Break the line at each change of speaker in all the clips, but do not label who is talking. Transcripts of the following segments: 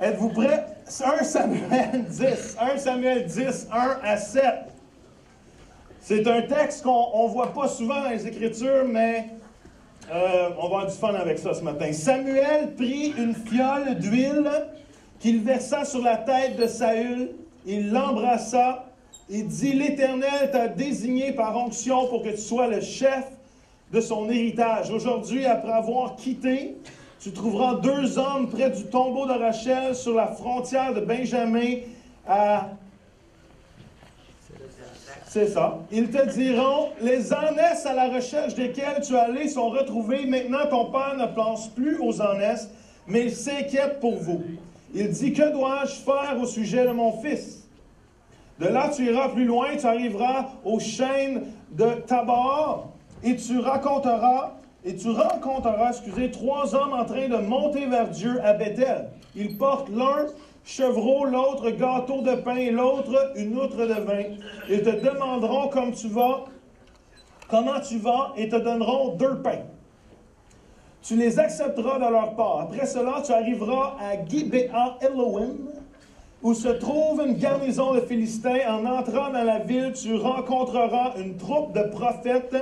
Êtes-vous prêts? 1 Samuel 10. 1 Samuel 10, 1 à 7. C'est un texte qu'on ne voit pas souvent dans les Écritures, mais on va avoir du fun avec ça ce matin. Samuel prit une fiole d'huile qu'il versa sur la tête de Saül. Il l'embrassa et dit, l'Éternel t'a désigné par onction pour que tu sois le chef de son héritage. Aujourd'hui, après avoir quitté, tu trouveras 2 hommes près du tombeau de Rachel sur la frontière de Benjamin à... C'est ça. Ils te diront, les ânesses à la recherche desquelles tu es allé sont retrouvées. Maintenant, ton père ne pense plus aux ânesses, mais il s'inquiète pour vous. Il dit, que dois-je faire au sujet de mon fils? De là, tu iras plus loin, tu arriveras aux chênes de Tabor, et tu rencontreras, 3 hommes en train de monter vers Dieu à Bethel. Ils portent l'un chevreau, l'autre gâteau de pain, et l'autre une outre de vin. Ils te demanderont comment tu vas, et te donneront 2 pains. Tu les accepteras de leur part. Après cela, tu arriveras à Gibea Elohim, où se trouve une garnison de Philistins. En entrant dans la ville, tu rencontreras une troupe de prophètes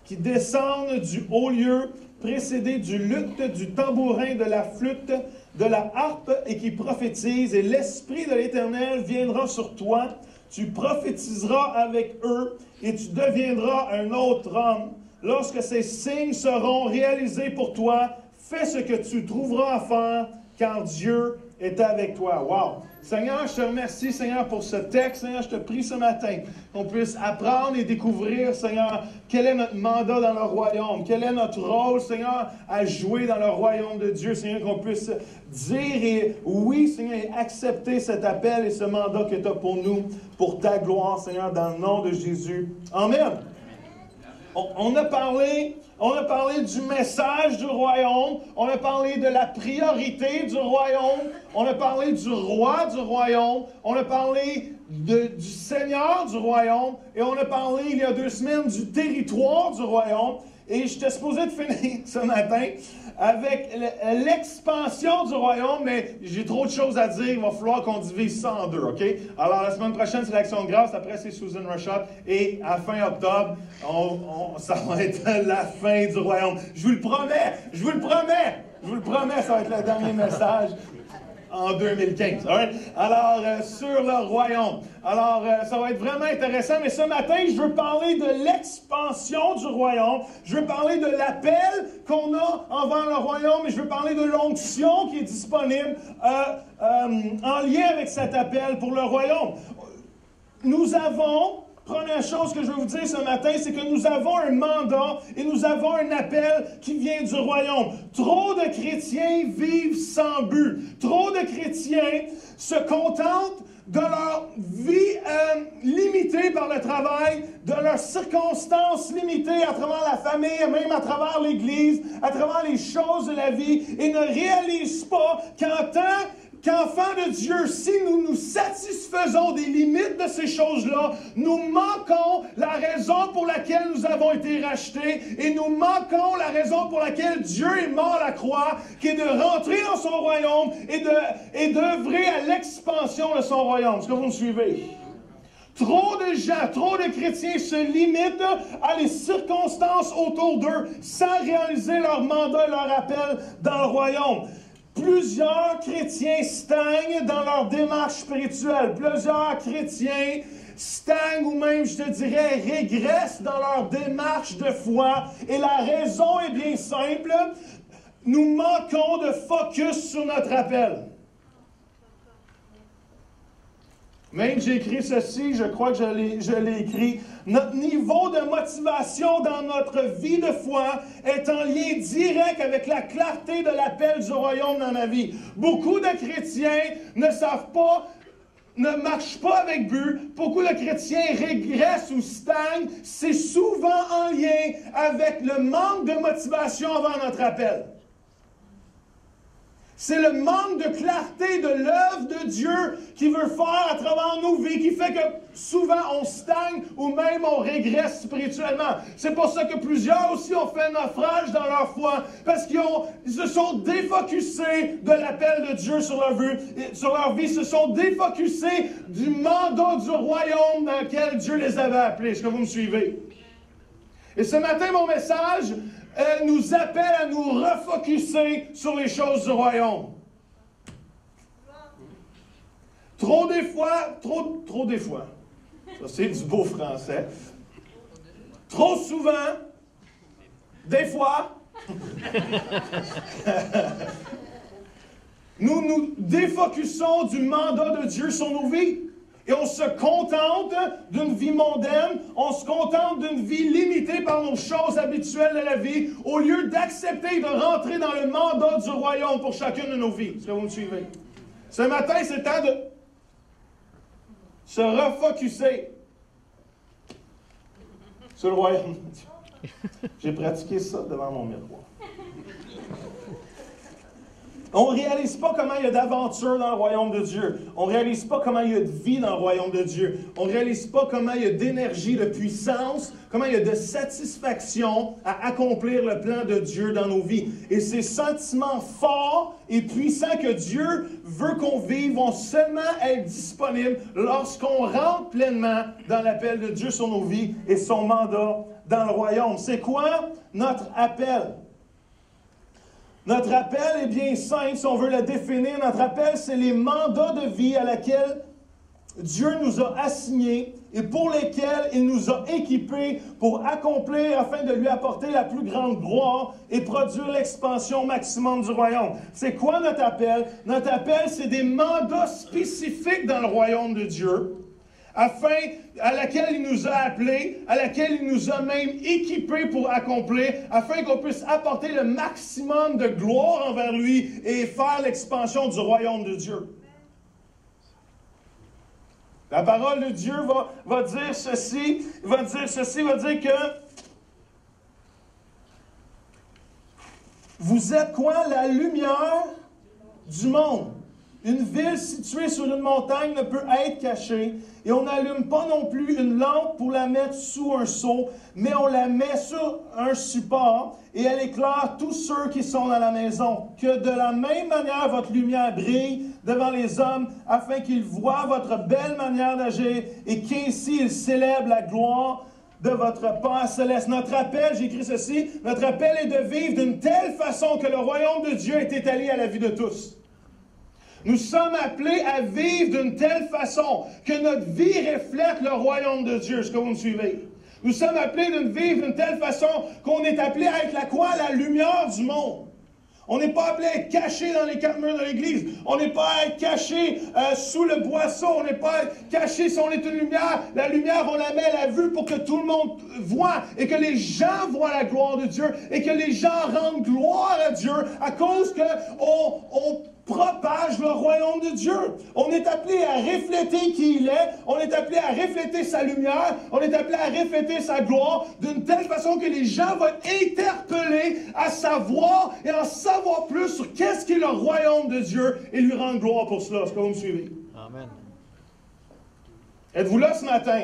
qui descendent du haut lieu, précédés du luth, du tambourin, de la flûte, de la harpe, et qui prophétisent. Et l'Esprit de l'Éternel viendra sur toi. Tu prophétiseras avec eux, et tu deviendras un autre homme. Lorsque ces signes seront réalisés pour toi, fais ce que tu trouveras à faire, car Dieu est avec toi. Wow! Seigneur, je te remercie, Seigneur, pour ce texte. Seigneur, je te prie ce matin qu'on puisse apprendre et découvrir, Seigneur, quel est notre mandat dans le royaume, quel est notre rôle, Seigneur, à jouer dans le royaume de Dieu. Seigneur, qu'on puisse dire et oui, Seigneur, et accepter cet appel et ce mandat que tu as pour nous, pour ta gloire, Seigneur, dans le nom de Jésus. Amen. On a parlé du message du royaume, on a parlé de la priorité du royaume, on a parlé du roi du royaume, on a parlé du Seigneur du royaume, et on a parlé il y a 2 semaines du territoire du royaume. Et j'étais supposé de finir ce matin avec l'expansion du royaume, mais j'ai trop de choses à dire. Il va falloir qu'on divise ça en 2, OK? Alors, la semaine prochaine, c'est l'Action de grâce. Après, c'est Susan Rashad. Et à fin octobre, ça va être la fin du royaume. Je vous le promets! Je vous le promets! Je vous le promets, ça va être le dernier message en 2015. Right? Alors, sur le royaume. Alors, ça va être vraiment intéressant. Mais ce matin, je veux parler de l'expansion du royaume. Je veux parler de l'appel qu'on a envers le royaume. Et je veux parler de l'onction qui est disponible en lien avec cet appel pour le royaume. Nous avons... Première chose que je veux vous dire ce matin, c'est que nous avons un mandat et nous avons un appel qui vient du royaume. Trop de chrétiens vivent sans but. Trop de chrétiens se contentent de leur vie limitée par le travail, de leurs circonstances limitées à travers la famille, et même à travers l'Église, à travers les choses de la vie, et ne réalisent pas qu'enfants de Dieu, si nous nous satisfaisons des limites de ces choses-là, nous manquons la raison pour laquelle nous avons été rachetés et nous manquons la raison pour laquelle Dieu est mort à la croix, qui est de rentrer dans son royaume et d'œuvrer à l'expansion de son royaume. Est-ce que vous me suivez? Trop de gens, trop de chrétiens se limitent à les circonstances autour d'eux sans réaliser leur mandat et leur appel dans le royaume. Plusieurs chrétiens stagnent dans leur démarche spirituelle. Plusieurs chrétiens stagnent ou même, je te dirais, régressent dans leur démarche de foi. Et la raison est bien simple. Nous manquons de focus sur notre appel. Même j'ai écrit ceci, je crois que je l'ai écrit. Notre niveau de motivation dans notre vie de foi est en lien direct avec la clarté de l'appel du royaume dans la vie. Beaucoup de chrétiens ne savent pas, ne marchent pas avec but. Beaucoup de chrétiens régressent ou stagnent. C'est souvent en lien avec le manque de motivation envers notre appel. C'est le manque de clarté de l'œuvre de Dieu qui veut faire à travers nos vies, qui fait que souvent on stagne ou même on régresse spirituellement. C'est pour ça que plusieurs aussi ont fait naufrage dans leur foi, parce qu'ils se sont défocusés de l'appel de Dieu sur leur vie, se sont défocusés du mandat du royaume dans lequel Dieu les avait appelés. Est-ce que vous me suivez? Et ce matin, mon message nous appelle à nous refocuser sur les choses du royaume. Trop des fois, ça c'est du beau français, trop souvent, des fois, nous nous défocusons du mandat de Dieu sur nos vies. Et on se contente d'une vie mondaine, on se contente d'une vie limitée par nos choses habituelles de la vie, au lieu d'accepter de rentrer dans le mandat du royaume pour chacune de nos vies. Est-ce que vous me suivez? Ce matin, c'est temps de se refocuser sur le royaume de Dieu. J'ai pratiqué ça devant mon miroir. On ne réalise pas comment il y a d'aventure dans le royaume de Dieu. On ne réalise pas comment il y a de vie dans le royaume de Dieu. On ne réalise pas comment il y a d'énergie, de puissance, comment il y a de satisfaction à accomplir le plan de Dieu dans nos vies. Et ces sentiments forts et puissants que Dieu veut qu'on vive vont seulement être disponibles lorsqu'on rentre pleinement dans l'appel de Dieu sur nos vies et son mandat dans le royaume. C'est quoi notre appel? Notre appel est bien simple, si on veut le définir. Notre appel, c'est les mandats de vie à laquelle Dieu nous a assignés et pour lesquels il nous a équipés pour accomplir afin de lui apporter la plus grande gloire et produire l'expansion maximum du royaume. C'est quoi notre appel? Notre appel, c'est des mandats spécifiques dans le royaume de Dieu, à laquelle il nous a appelés, à laquelle il nous a même équipés pour accomplir, afin qu'on puisse apporter le maximum de gloire envers lui et faire l'expansion du royaume de Dieu. La parole de Dieu va dire ceci, va dire que vous êtes quoi? La lumière du monde. Une ville située sur une montagne ne peut être cachée, et on n'allume pas non plus une lampe pour la mettre sous un seau, mais on la met sur un support, et elle éclaire tous ceux qui sont dans la maison. Que de la même manière votre lumière brille devant les hommes, afin qu'ils voient votre belle manière d'agir, et qu'ainsi ils célèbrent la gloire de votre Père céleste. Notre appel, j'ai écrit ceci, notre appel est de vivre d'une telle façon que le royaume de Dieu est étalé à la vie de tous. Nous sommes appelés à vivre d'une telle façon que notre vie reflète le royaume de Dieu. Est-ce que vous me suivez? Nous sommes appelés de vivre d'une telle façon qu'on est appelé à être la quoi? La lumière du monde. On n'est pas appelé à être caché dans les quatre murs de l'Église. On n'est pas à être caché sous le boisseau. On n'est pas caché si on est une lumière. La lumière, on la met à la vue pour que tout le monde voit et que les gens voient la gloire de Dieu et que les gens rendent gloire à Dieu à cause qu'on propage le royaume de Dieu. On est appelé à refléter qui il est. On est appelé à refléter sa lumière. On est appelé à refléter sa gloire d'une telle façon que les gens vont être interpellés à savoir et en savoir plus sur qu'est-ce qu'est le royaume de Dieu et lui rendre gloire pour cela. Est-ce que vous me suivez?
Amen.
Êtes-vous là ce matin?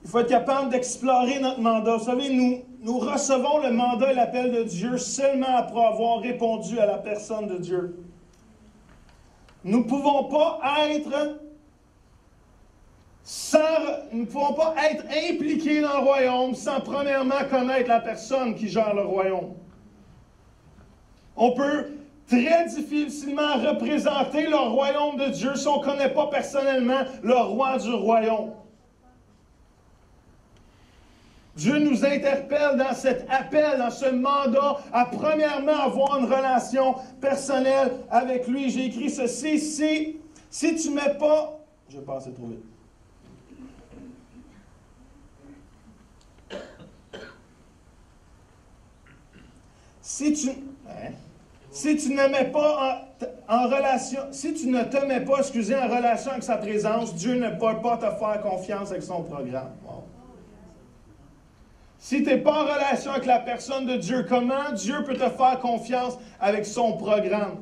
Il faut être capable d'explorer notre mandat. Vous savez, nous recevons le mandat et l'appel de Dieu seulement après avoir répondu à la personne de Dieu. Nous ne pouvons pas être impliqués dans le royaume sans premièrement connaître la personne qui gère le royaume. On peut très difficilement représenter le royaume de Dieu si on ne connaît pas personnellement le roi du royaume. Dieu nous interpelle dans cet appel, dans ce mandat, à premièrement avoir une relation personnelle avec lui. J'ai écrit ceci, si tu ne mets pas... Je vais passer trop vite. Si tu ne mets pas en relation, si tu ne te mets pas, excusez, en relation avec sa présence, Dieu ne peut pas te faire confiance avec son programme. Wow. Si tu n'es pas en relation avec la personne de Dieu, comment Dieu peut te faire confiance avec son programme?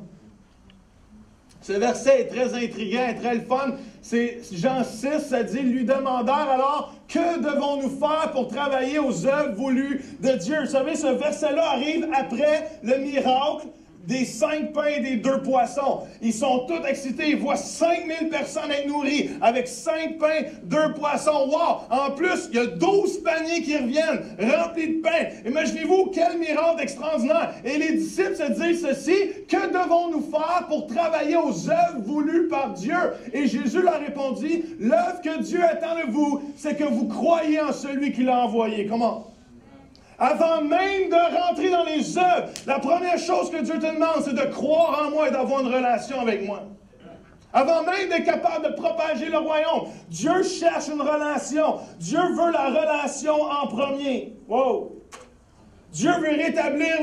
Ce verset est très intriguant et très le fun. C'est Jean 6, ça dit, lui demandèrent alors, que devons-nous faire pour travailler aux œuvres voulues de Dieu? Vous savez, ce verset-là arrive après le miracle des 5 pains et des 2 poissons. Ils sont tous excités. Ils voient 5000 personnes être nourries avec 5 pains, 2 poissons. Wow! En plus, il y a 12 paniers qui reviennent remplis de pain. Imaginez-vous quel miracle extraordinaire. Et les disciples se disent ceci, que devons-nous faire pour travailler aux œuvres voulues par Dieu? Et Jésus leur répondit, l'œuvre que Dieu attend de vous, c'est que vous croyez en celui qui l'a envoyé. Comment? Avant même de rentrer dans les œuvres, la première chose que Dieu te demande, c'est de croire en moi et d'avoir une relation avec moi. Avant même d'être capable de propager le royaume, Dieu cherche une relation. Dieu veut la relation en premier. Wow! Dieu veut rétablir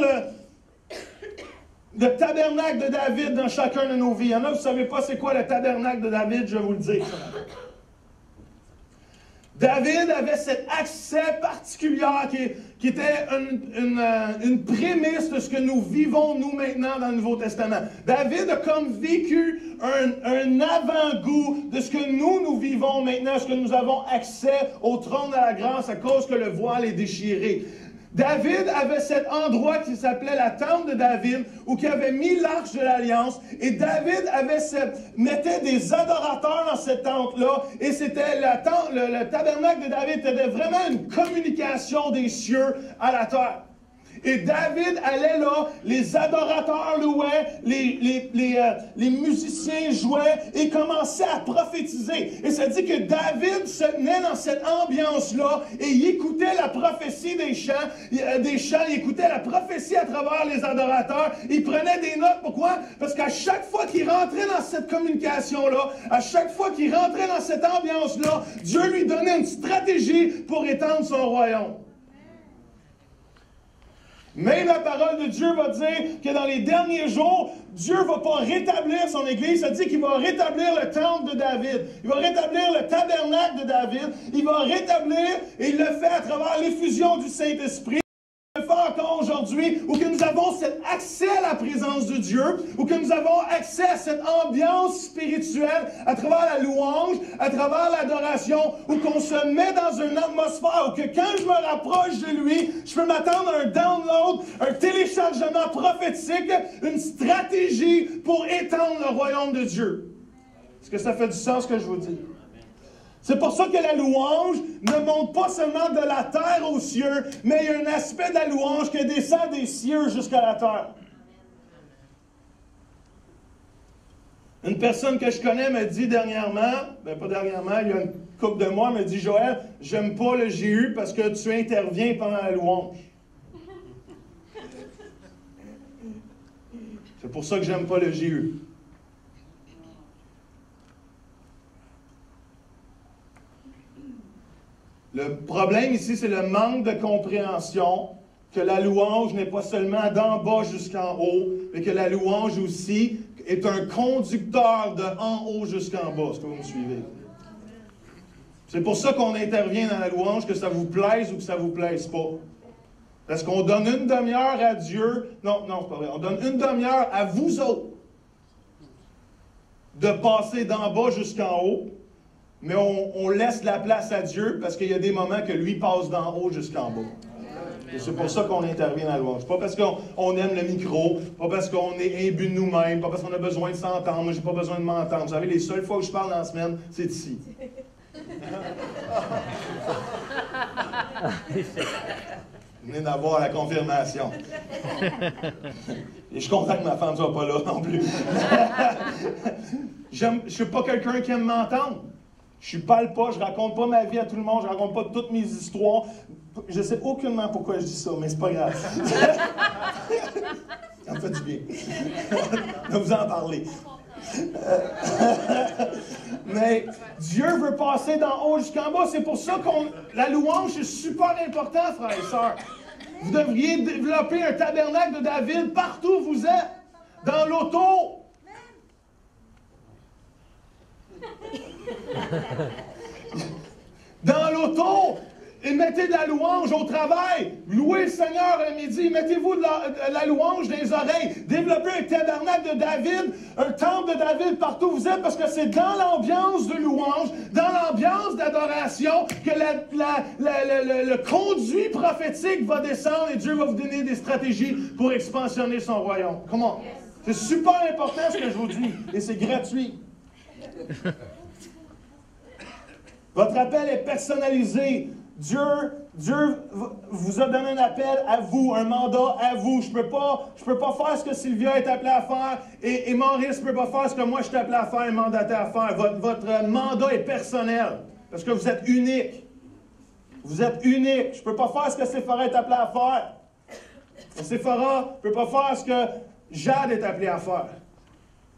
le tabernacle de David dans chacun de nos vies. Il y en a, vous ne savez pas c'est quoi le tabernacle de David, je vais vous le dire. David avait cet accès particulier qui était une prémisse de ce que nous vivons, nous, maintenant, dans le Nouveau Testament. David a comme vécu un avant-goût de ce que nous vivons maintenant, ce que nous avons accès au trône de la grâce à cause que le voile est déchiré. David avait cet endroit qui s'appelait la tente de David, où il avait mis l'arche de l'Alliance, et David mettait des adorateurs dans cette tente-là, et c'était le tabernacle de David était vraiment une communication des cieux à la terre. Et David allait là, les adorateurs louaient, les musiciens jouaient et commençaient à prophétiser. Et ça dit que David se tenait dans cette ambiance-là et il écoutait la prophétie des chants, il écoutait la prophétie à travers les adorateurs. Il prenait des notes. Pourquoi? Parce qu'à chaque fois qu'il rentrait dans cette communication-là, à chaque fois qu'il rentrait dans cette ambiance-là, Dieu lui donnait une stratégie pour étendre son royaume. Même la parole de Dieu va dire que dans les derniers jours, Dieu ne va pas rétablir son Église. Ça dit qu'il va rétablir le temple de David. Il va rétablir le tabernacle de David. Il va rétablir, et il le fait à travers l'effusion du Saint-Esprit. Il le fait encore aujourd'hui, où que nous avons cet accès à la présence de Dieu, où que nous avons accès à cette ambiance spirituelle à travers la louange, à travers l'adoration, où qu'on se met dans une atmosphère, où que quand je me rapproche de lui, je peux m'attendre à un download, un téléchargement prophétique, une stratégie pour étendre le royaume de Dieu. Est-ce que ça fait du sens ce que je vous dis? C'est pour ça que la louange ne monte pas seulement de la terre aux cieux, mais il y a un aspect de la louange qui descend des cieux jusqu'à la terre. Une personne que je connais m'a dit dernièrement, pas dernièrement, il y a une couple de mois, m'a dit, Joël, j'aime pas le GU parce que tu interviens pendant la louange. C'est pour ça que j'aime pas le GU. Le problème ici, c'est le manque de compréhension que la louange n'est pas seulement d'en bas jusqu'en haut, mais que la louange aussi est un conducteur de en haut jusqu'en bas. Est-ce que vous me suivez? C'est pour ça qu'on intervient dans la louange, que ça vous plaise ou que ça ne vous plaise pas. Parce qu'on donne une demi-heure à Dieu. Non, c'est pas vrai. On donne une demi-heure à vous autres de passer d'en bas jusqu'en haut. Mais on laisse la place à Dieu parce qu'il y a des moments que lui passe d'en haut jusqu'en bas. Et c'est pour ça qu'on intervient dans la louange. Pas parce qu'on aime le micro, pas parce qu'on est imbu de nous-mêmes, pas parce qu'on a besoin de s'entendre. Moi, j'ai pas besoin de m'entendre. Vous savez, les seules fois où je parle dans la semaine, c'est ici. Vous venez d'avoir la confirmation. Et je suis content que ma femme ne soit pas là non plus. Je ne suis pas quelqu'un qui aime m'entendre. Je ne parle pas, je ne raconte pas ma vie à tout le monde, je ne raconte pas toutes mes histoires. Je ne sais aucunement pourquoi je dis ça, mais c'est pas grave. Ça me fait du bien de vous en parler. Mais Dieu veut passer d'en haut jusqu'en bas. C'est pour ça que la louange est super importante, frères et sœurs. Vous devriez développer un tabernacle de David partout où vous êtes. Dans l'auto, Dans l'auto, et mettez de la louange au travail. Louez le Seigneur à midi. Mettez-vous de la louange dans les oreilles. Développez un tabernacle de David, un temple de David partout où vous êtes, parce que c'est dans l'ambiance de louange, dans l'ambiance d'adoration, que le conduit prophétique va descendre et Dieu va vous donner des stratégies pour expansionner son royaume. Comment? C'est super important ce que je vous dis. Et c'est gratuit. Votre appel est personnalisé. Dieu vous a donné un appel à vous, un mandat à vous. Je peux pas faire ce que Sylvia est appelée à faire et Maurice ne peut pas faire ce que moi je suis appelé à faire et mandaté à faire. Votre mandat est personnel parce que vous êtes unique. Vous êtes unique. Je ne peux pas faire ce que Séphora est appelé à faire. Et Séphora ne peut pas faire ce que Jade est appelé à faire.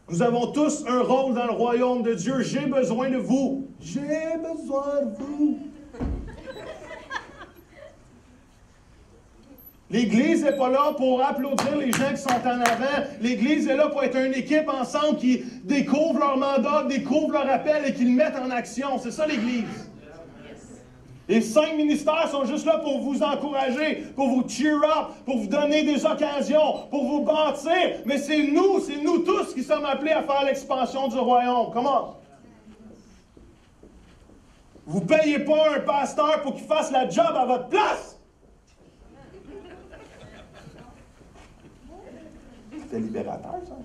Nous avons tous un rôle dans le royaume de Dieu. J'ai besoin de vous. J'ai besoin de vous. L'Église n'est pas là pour applaudir les gens qui sont en avant. L'Église est là pour être une équipe ensemble qui découvre leur mandat, découvre leur appel et qui le mettent en action. C'est ça l'Église. Les 5 ministères sont juste là pour vous encourager, pour vous cheer up, pour vous donner des occasions, pour vous bâtir. Mais c'est nous tous qui sommes appelés à faire l'expansion du royaume. Comment? Vous ne payez pas un pasteur pour qu'il fasse la job à votre place. C'était libérateur, ça.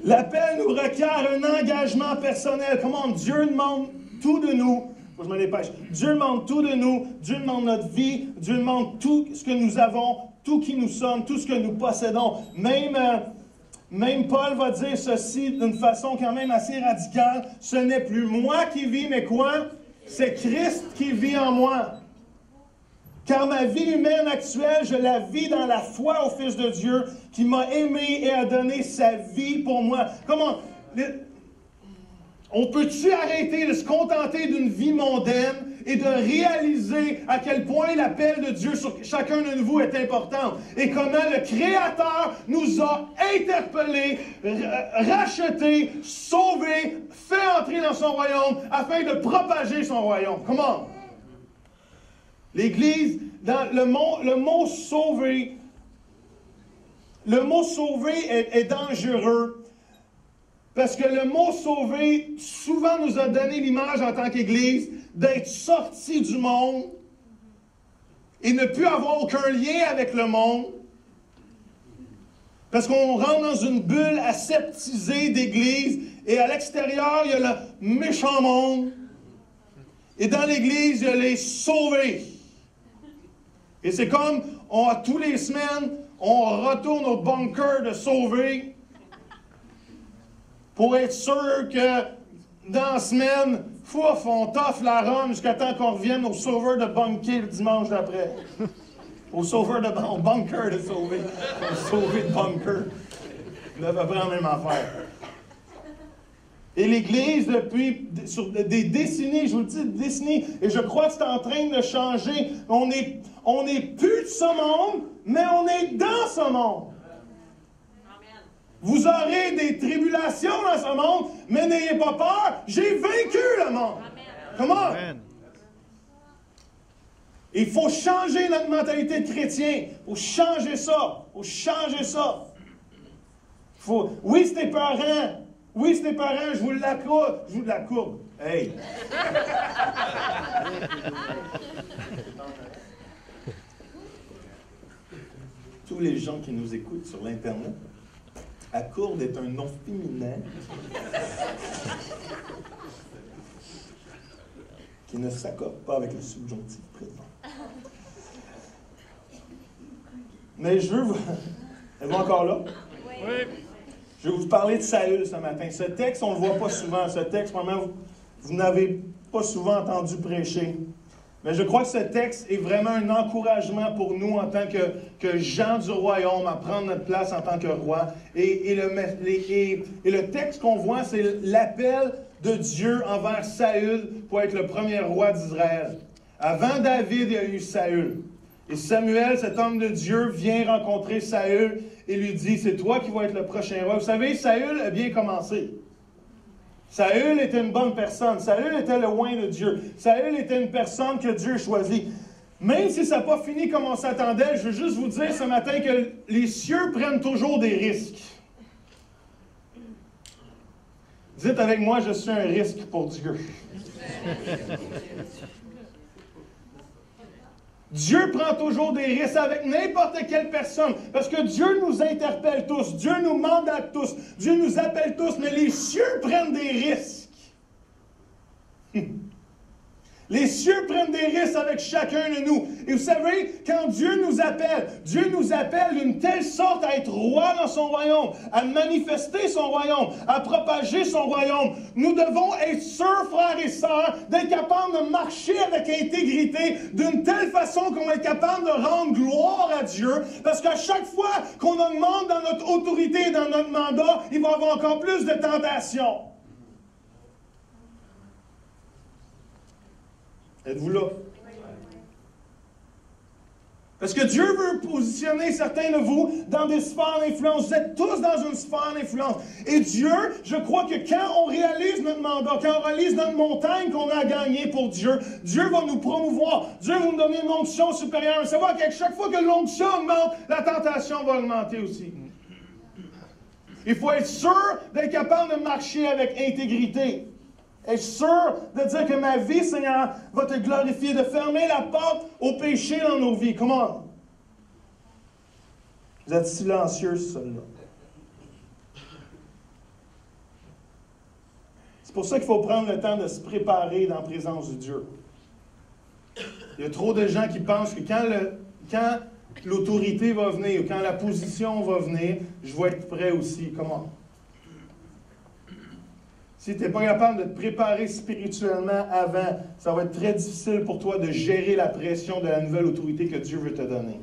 L'appel nous requiert un engagement personnel. Comment? Dieu demande tout de nous. Faut que je me dépêche. Dieu demande tout de nous. Dieu demande notre vie. Dieu demande tout ce que nous avons, tout qui nous sommes, tout ce que nous possédons. Même Paul va dire ceci d'une façon quand même assez radicale. Ce n'est plus moi qui vis, mais quoi? C'est Christ qui vit en moi. Car ma vie humaine actuelle, je la vis dans la foi au Fils de Dieu qui m'a aimé et a donné sa vie pour moi. Comment? On peut-tu arrêter de se contenter d'une vie mondaine et de réaliser à quel point l'appel de Dieu sur chacun de vous est important et comment le Créateur nous a interpellés, rachetés, sauvés, fait entrer dans son royaume afin de propager son royaume. Comment? L'Église, dans le mot sauver, est dangereux parce que le mot sauver souvent nous a donné l'image en tant qu'Église d'être sorti du monde et ne plus avoir aucun lien avec le monde parce qu'on rentre dans une bulle aseptisée d'Église et à l'extérieur, il y a le méchant monde et dans l'Église, il y a les sauvés. Et c'est comme, tous les semaines, on retourne au bunker de sauver pour être sûr que dans la semaine, on toffe la run jusqu'à temps qu'on revienne au sauveur de bunker le dimanche d'après. Au bunker de sauver. Au sauver de bunker. C'est à peu près la même affaire. Et l'Église, depuis sur des décennies, je vous le dis, des décennies, et je crois que c'est en train de changer. On n'est plus de ce monde, mais on est dans ce monde. Amen. Vous aurez des tribulations dans ce monde, mais n'ayez pas peur, j'ai vaincu le monde. Comment? Il faut changer notre mentalité de chrétien. Il faut changer ça. Il faut changer ça. Oui, c'est épeurant. Oui, c'est épeurant, je vous l'accorde. Je vous l'accorde. Hey! Tous les gens qui nous écoutent sur l'Internet, accourde est un nom féminin qui ne s'accorde pas avec le subjonctif présent. Mais je veux vous... Êtes-vous encore là? Oui. Je vais vous parler de Saül ce matin. Ce texte, on ne le voit pas souvent. Ce texte, vraiment, vous n'avez pas souvent entendu prêcher. Mais je crois que ce texte est vraiment un encouragement pour nous en tant que gens du royaume à prendre notre place en tant que roi. Et le texte qu'on voit, c'est l'appel de Dieu envers Saül pour être le premier roi d'Israël. Avant David, il y a eu Saül. Et Samuel, cet homme de Dieu, vient rencontrer Saül et lui dit, c'est toi qui vas être le prochain roi. Vous savez, Saül a bien commencé. Saül était une bonne personne. Saül était le oint de Dieu. Saül était une personne que Dieu choisit. Même si ça n'a pas fini comme on s'attendait, je veux juste vous dire ce matin que les cieux prennent toujours des risques. Dites avec moi, je suis un risque pour Dieu. Dieu prend toujours des risques avec n'importe quelle personne, parce que Dieu nous interpelle tous, Dieu nous mandate tous, Dieu nous appelle tous, mais les cieux prennent des risques. Les cieux prennent des risques avec chacun de nous. Et vous savez, quand Dieu nous appelle d'une telle sorte à être roi dans son royaume, à manifester son royaume, à propager son royaume. Nous devons être sûrs, frères et sœurs, d'être capables de marcher avec intégrité d'une telle façon qu'on va être capable de rendre gloire à Dieu. Parce qu'à chaque fois qu'on augmente dans notre autorité et dans notre mandat, il va y avoir encore plus de tentations. Êtes-vous là? Parce que Dieu veut positionner certains de vous dans des sphères d'influence. Vous êtes tous dans une sphère d'influence. Et Dieu, je crois que quand on réalise notre mandat, quand on réalise notre montagne qu'on a gagnée pour Dieu, Dieu va nous promouvoir. Dieu va nous donner une onction supérieure. Savoir qu'à chaque fois que l'onction augmente, la tentation va augmenter aussi. Il faut être sûr d'être capable de marcher avec intégrité. Être sûr de dire que ma vie, Seigneur, va te glorifier, de fermer la porte au péché dans nos vies. Comment? Vous êtes silencieux, celle-là. C'est pour ça qu'il faut prendre le temps de se préparer dans la présence de Dieu. Il y a trop de gens qui pensent que quand l'autorité va venir, ou quand la position va venir, je vais être prêt aussi. Comment? Si tu n'es pas capable de te préparer spirituellement avant, ça va être très difficile pour toi de gérer la pression de la nouvelle autorité que Dieu veut te donner.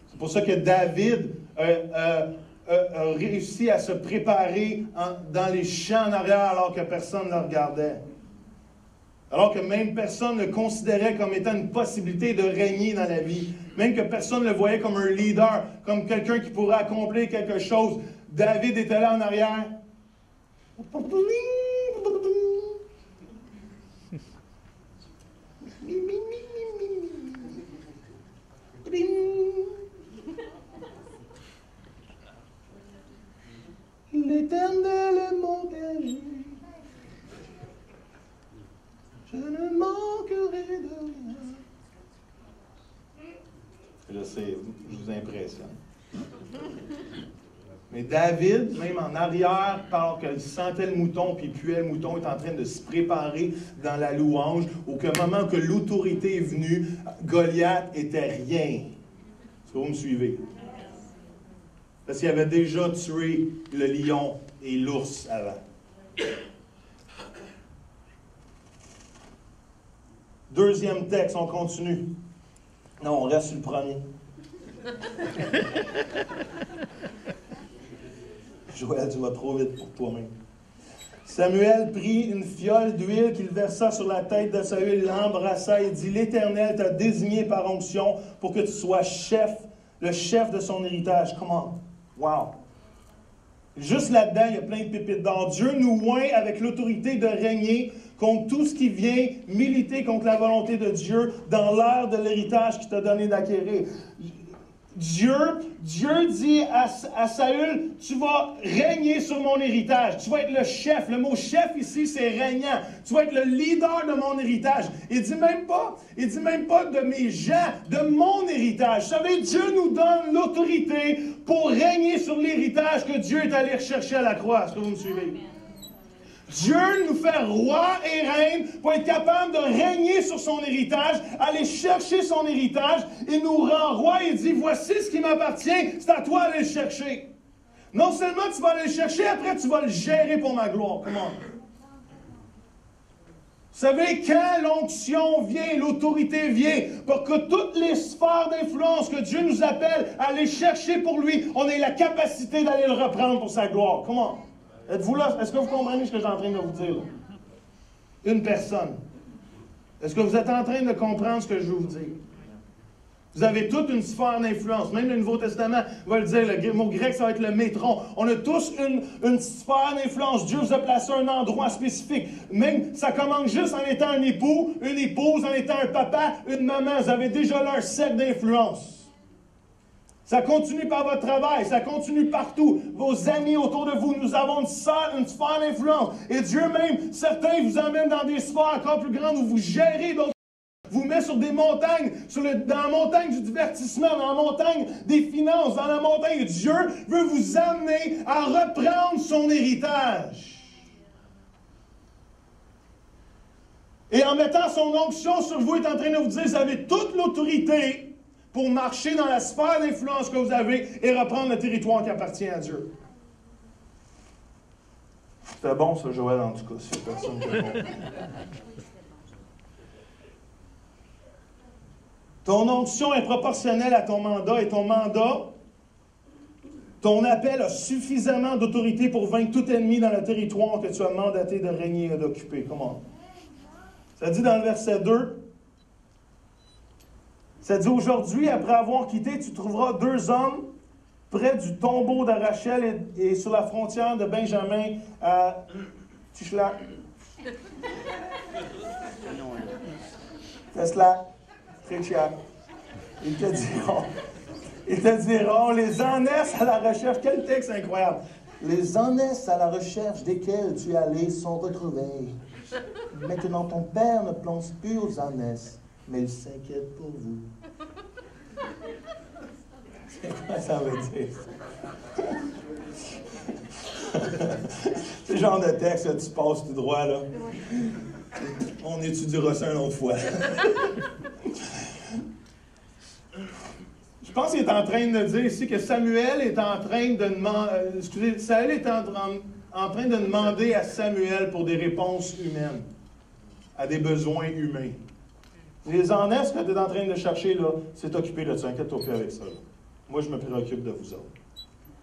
C'est pour ça que David a réussi à se préparer dans les champs en arrière alors que personne ne le regardait. Alors que même personne ne le considérait comme étant une possibilité de régner dans la vie. Même que personne ne le voyait comme un leader, comme quelqu'un qui pourrait accomplir quelque chose. David était là en arrière. L'Éternel est mon berger, je ne manquerai de rien. Je sais, je vous impressionne. Mais David, même en arrière, pendant qu'il sentait le mouton, puis il puait le mouton, est en train de se préparer dans la louange, au moment que l'autorité est venue, Goliath était rien. Est-ce que vous me suivez? Parce qu'il avait déjà tué le lion et l'ours avant. Deuxième texte, on continue. Non, on reste sur le premier. Joël, tu vas trop vite pour toi-même. Samuel prit une fiole d'huile qu'il versa sur la tête de Saül, l'embrassa et dit, l'Éternel t'a désigné par onction pour que tu sois le chef de son héritage. Comment? Wow! Juste là-dedans, il y a plein de pépites d'or. Dieu nous oint avec l'autorité de régner contre tout ce qui vient militer contre la volonté de Dieu dans l'ère de l'héritage qu'il t'a donné d'acquérir. Dieu dit à Saül, tu vas régner sur mon héritage. Tu vas être le chef. Le mot chef ici, c'est régnant. Tu vas être le leader de mon héritage. Il dit même pas de mes gens, de mon héritage. Vous savez, Dieu nous donne l'autorité pour régner sur l'héritage que Dieu est allé rechercher à la croix. Est-ce que vous me suivez? Dieu nous fait roi et reine pour être capable de régner sur son héritage, aller chercher son héritage et nous rend roi et dit, voici ce qui m'appartient, c'est à toi d'aller le chercher. Non seulement tu vas aller le chercher, après tu vas le gérer pour ma gloire. Comment? Vous savez, quand l'onction vient, l'autorité vient, pour que toutes les sphères d'influence que Dieu nous appelle à aller chercher pour lui, on ait la capacité d'aller le reprendre pour sa gloire. Comment? Êtes-vous là? Est-ce que vous comprenez ce que je suis en train de vous dire? Une personne. Est-ce que vous êtes en train de comprendre ce que je veux vous dire? Vous avez toute une sphère d'influence. Même le Nouveau Testament va le dire, le mot grec, ça va être le métron. On a tous une sphère d'influence. Dieu vous a placé à un endroit spécifique. Même, ça commence juste en étant un époux, une épouse, en étant un papa, une maman. Vous avez déjà leur cercle d'influence. Ça continue par votre travail, ça continue partout. Vos amis autour de vous, nous avons une sphère d'influence. Et Dieu même, certains vous emmènent dans des sphères encore plus grandes où vous gérez d'autres. Vous met sur des montagnes, dans la montagne du divertissement, dans la montagne des finances, dans la montagne. Dieu veut vous amener à reprendre son héritage. Et en mettant son onction sur vous, il est en train de vous dire, vous avez toute l'autorité pour marcher dans la sphère d'influence que vous avez et reprendre le territoire qui appartient à Dieu. C'était bon, ça, Joël, en tout cas, si personne ne répond. Ton onction est proportionnelle à ton mandat et ton mandat, ton appel a suffisamment d'autorité pour vaincre tout ennemi dans le territoire que tu as mandaté de régner et d'occuper. Comment? Ça dit dans le verset 2, ça dit « Aujourd'hui, après avoir quitté, tu trouveras 2 hommes près du tombeau de Rachel et sur la frontière de Benjamin à Tischlach. » Tesla. Ils te diront, les ânesses à la recherche, quel texte incroyable! Les ânesses à la recherche desquelles tu es allé sont retrouvées. Maintenant ton père ne pense plus aux ânesses, mais il s'inquiète pour vous. C'est quoi ça veut dire? C'est le genre de texte que tu passes tout droit, là. On étudiera ça une autre fois. Je pense qu'il est en train de dire ici que Samuel est en train de demander... Saül est en train de demander à Samuel pour des réponses humaines, à des besoins humains. Les ânesses que tu es en train de chercher, là, c'est occupé de ça. Inquiète-toi plus avec ça. Là. Moi, je me préoccupe de vous autres.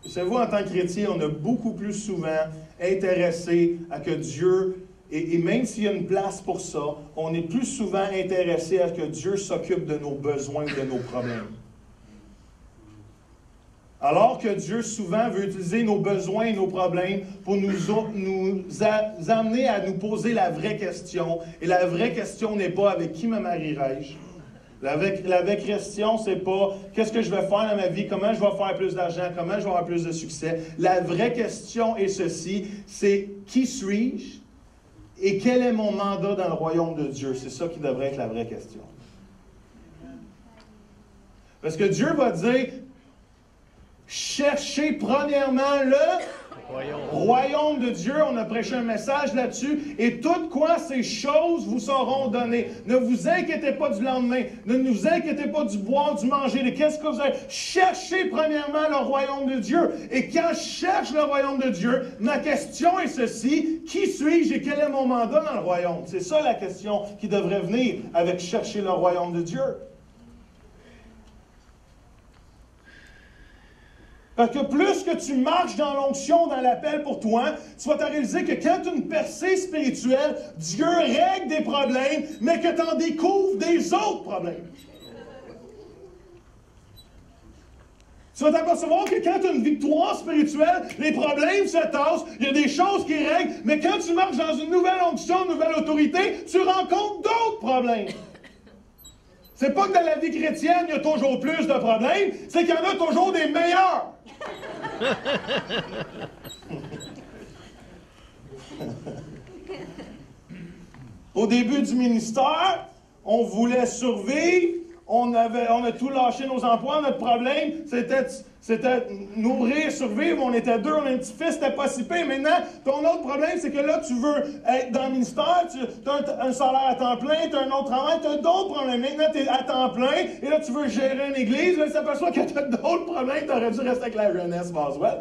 Et savez-vous, en tant que chrétien, on a beaucoup plus souvent intéressé à que Dieu... Et même s'il y a une place pour ça, on est plus souvent intéressé à ce que Dieu s'occupe de nos besoins ou de nos problèmes. Alors que Dieu souvent veut utiliser nos besoins et nos problèmes pour nous amener à nous poser la vraie question. Et la vraie question n'est pas avec qui me marierai-je. La vraie question, c'est pas qu'est-ce que je vais faire dans ma vie, comment je vais faire plus d'argent, comment je vais avoir plus de succès. La vraie question est ceci, c'est qui suis-je? Et quel est mon mandat dans le royaume de Dieu? C'est ça qui devrait être la vraie question. Parce que Dieu va dire, cherchez premièrement le royaume de Dieu. On a prêché un message là-dessus. Et toutes quoi ces choses vous seront données. Ne vous inquiétez pas du lendemain. Ne vous inquiétez pas du boire, du manger. De qu'est-ce que vous avez. Cherchez premièrement le royaume de Dieu. Et quand je cherche le royaume de Dieu, ma question est ceci. Qui suis-je et quel est mon mandat dans le royaume? C'est ça la question qui devrait venir avec chercher le royaume de Dieu. Parce que plus que tu marches dans l'onction, dans l'appel pour toi, tu vas te réaliser que quand tu as une percée spirituelle, Dieu règle des problèmes, mais que tu en découvres des autres problèmes. Tu vas t'apercevoir que quand tu as une victoire spirituelle, les problèmes se tassent, il y a des choses qui règlent, mais quand tu marches dans une nouvelle onction, une nouvelle autorité, tu rencontres d'autres problèmes. C'est pas que dans la vie chrétienne, il y a toujours plus de problèmes, c'est qu'il y en a toujours des meilleurs. Au début du ministère, on voulait survivre, on a tout lâché nos emplois. Notre problème, c'était nourrir, survivre. On était 2, on a un petit fils, c'était pas si pire. Maintenant, ton autre problème, c'est que là, tu veux être dans le ministère, tu as un salaire à temps plein, tu as un autre travail, tu as d'autres problèmes. Maintenant, tu es à temps plein, et là, tu veux gérer une église. Là, tu t'aperçois que tu as d'autres problèmes, tu aurais dû rester avec la jeunesse, Boswell.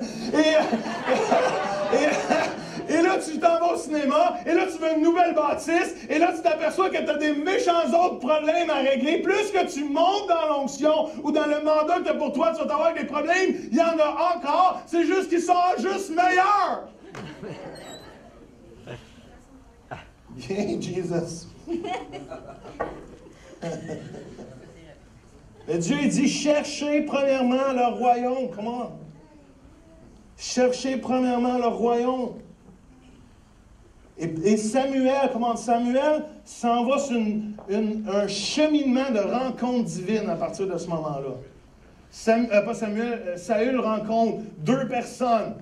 Et là, tu t'en vas au cinéma, et là, tu veux une nouvelle bâtisse, et là, tu t'aperçois que tu as des méchants autres problèmes à régler. Plus que tu montes dans l'onction ou dans le mandat que tu as pour toi, tu vas avoir des problèmes. Il y en a encore, c'est juste qu'ils sont juste meilleurs. Bien, Jesus. Mais Dieu il dit, cherchez premièrement le royaume. Comment? Cherchez premièrement le royaume. Et Samuel, comment? Samuel s'en va sur un cheminement de rencontre divine à partir de ce moment-là. Saül rencontre 2 personnes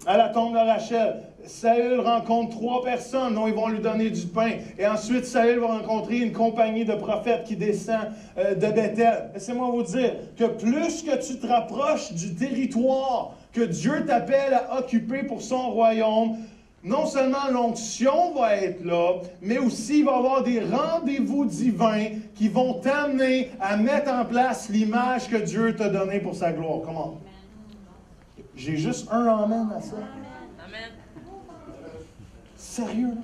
à la tombe de Rachel. Saül rencontre 3 personnes dont ils vont lui donner du pain. Et ensuite, Saül va rencontrer une compagnie de prophètes qui descend de Bethel. Laissez-moi vous dire que plus que tu te rapproches du territoire que Dieu t'appelle à occuper pour son royaume, non seulement l'onction va être là, mais aussi il va y avoir des rendez-vous divins qui vont t'amener à mettre en place l'image que Dieu t'a donnée pour sa gloire. Comment? J'ai juste un amen à ça. Amen. Sérieux, là?